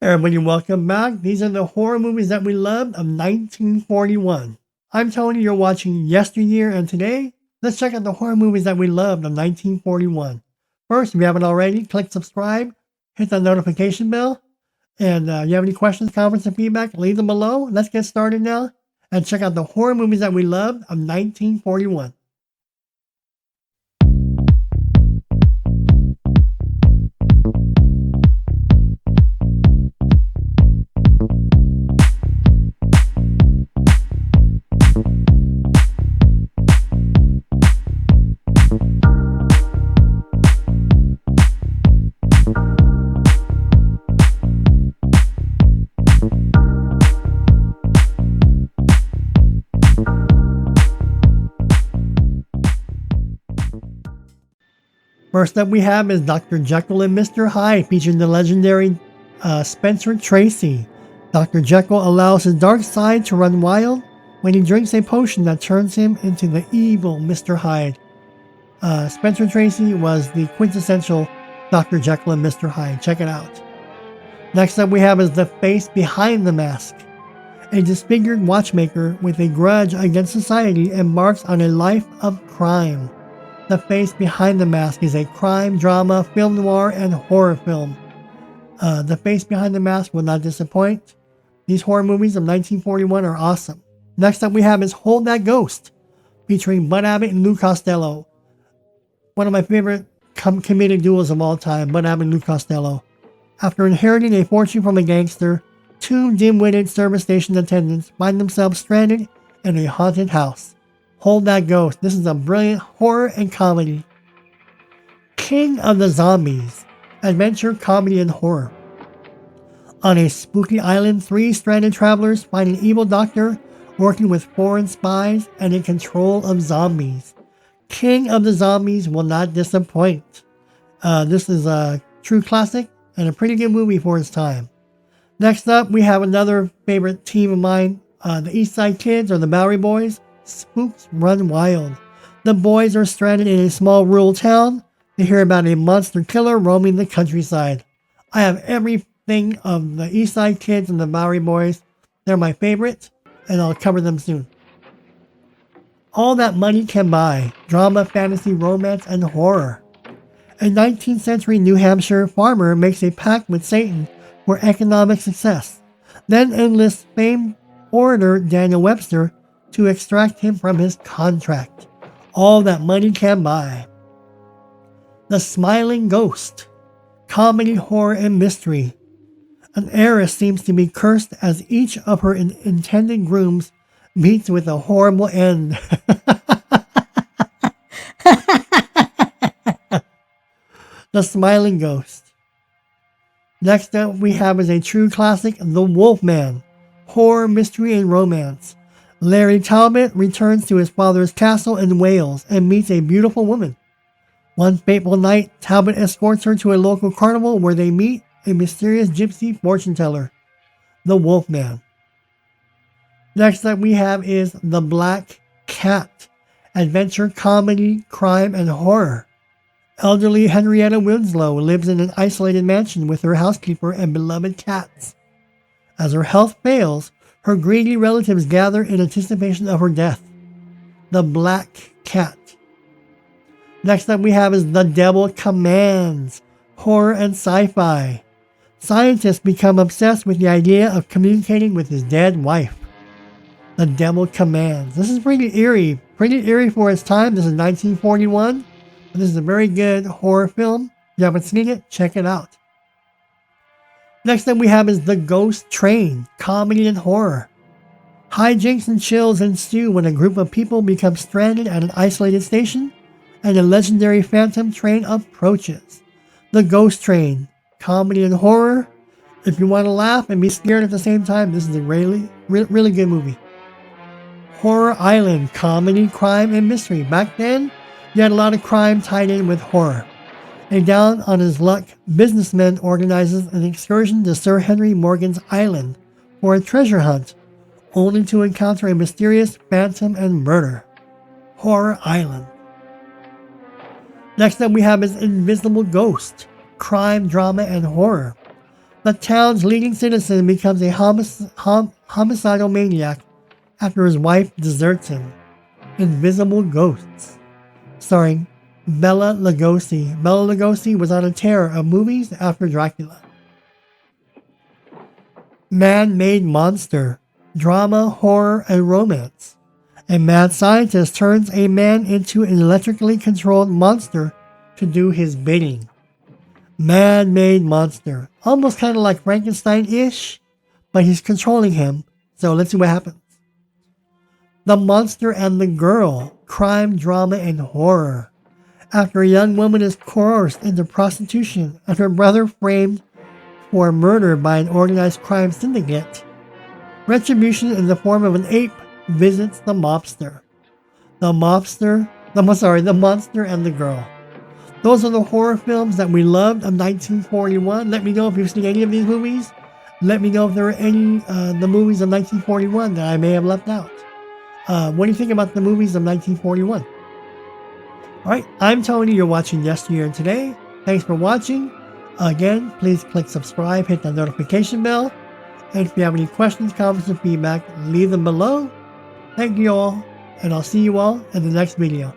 Everybody, welcome back. These are the horror movies that we loved of 1941. I'm Tony, you're watching Yesteryear, and today, let's check out the horror movies that we loved of 1941. First, if you haven't already, click subscribe, hit that notification bell, and you have any questions, comments, and feedback, leave them below. Let's get started now and check out the horror movies that we loved of 1941. First up we have is Dr. Jekyll and Mr. Hyde, featuring the legendary Spencer Tracy. Dr. Jekyll allows his dark side to run wild when he drinks a potion that turns him into the evil Mr. Hyde. Spencer Tracy was the quintessential Dr. Jekyll and Mr. Hyde. Check it out. Next up we have is The Face Behind the Mask. A disfigured watchmaker with a grudge against society embarks on a life of crime. The Face Behind the Mask is a crime, drama, film noir, and horror film. The Face Behind the Mask will not disappoint. These horror movies of 1941 are awesome. Next up we have is Hold That Ghost, featuring Bud Abbott and Lou Costello. One of my favorite comedic duos of all time, Bud Abbott and Lou Costello. After inheriting a fortune from a gangster, two dim-witted service station attendants find themselves stranded in a haunted house. Hold That Ghost. This is a brilliant horror and comedy. King of the Zombies. Adventure, comedy, and horror. On a spooky island, three stranded travelers find an evil doctor working with foreign spies and in control of zombies. King of the Zombies will not disappoint. This is a true classic and a pretty good movie for its time. Next up, we have another favorite team of mine, the East Side Kids or the Bowery Boys. Spooks Run Wild. The boys are stranded in a small rural town. They hear about a monster killer roaming the countryside. I have everything of the East Side Kids and the Bowery Boys. They're my favorite, and I'll cover them soon. All That Money Can Buy. Drama, fantasy, romance, and horror. A 19th century New Hampshire farmer makes a pact with Satan for economic success, then enlists famed orator Daniel Webster to extract him from his contract. All That Money Can Buy. The Smiling Ghost. Comedy, horror, and mystery. An heiress seems to be cursed as each of her intended grooms meets with a horrible end. The Smiling Ghost. Next up we have is a true classic, The Wolfman. Horror, mystery, and romance. Larry Talbot returns to his father's castle in Wales and meets a beautiful woman. One fateful night, Talbot escorts her to a local carnival where they meet a mysterious gypsy fortune teller, the Wolfman. Next up we have is The Black Cat. Adventure, comedy, crime, and horror. Elderly Henrietta Winslow lives in an isolated mansion with her housekeeper and beloved cats. As her health fails, her greedy relatives gather in anticipation of her death. The Black Cat. Next up we have is The Devil Commands. Horror and sci-fi. Scientists become obsessed with the idea of communicating with his dead wife. The Devil Commands. This is pretty eerie for its time. This is 1941. This is a very good horror film. If you haven't seen it, check it out. Next up we have is The Ghost Train. Comedy and horror. Hijinks and chills ensue when a group of people become stranded at an isolated station and a legendary phantom train approaches. The Ghost Train. Comedy and horror. If you want to laugh and be scared at the same time, this is a really good movie. Horror Island. Comedy, crime, and mystery. Back then, you had a lot of crime tied in with horror. A down on his luck businessman organizes an excursion to Sir Henry Morgan's island for a treasure hunt, only to encounter a mysterious phantom and murder. Horror Island. Next up we have is Invisible Ghost. Crime, drama, and horror. The town's leading citizen becomes a homicidal maniac after his wife deserts him. Invisible Ghosts, starring Bela Lugosi. Bela Lugosi was on a tear of movies after Dracula. Man-Made Monster, drama, horror, and romance. A mad scientist turns a man into an electrically controlled monster to do his bidding. Man-Made Monster, almost kind of like Frankenstein-ish, but he's controlling him, so let's see what happens. The Monster and the Girl, crime, drama, and horror. After a young woman is coerced into prostitution and her brother framed for murder by an organized crime syndicate, retribution in the form of an ape visits the mobster. The Monster and the Girl. Those are the horror films that we loved of 1941. Let me know if you've seen any of these movies. Let me know if there are any the movies of 1941 that I may have left out. What do you think about the movies of 1941? Alright, I'm Tony. You're watching Yesteryear today. Thanks for watching. Again, please click subscribe, hit the notification bell. And if you have any questions, comments, or feedback, leave them below. Thank you all, and I'll see you all in the next video.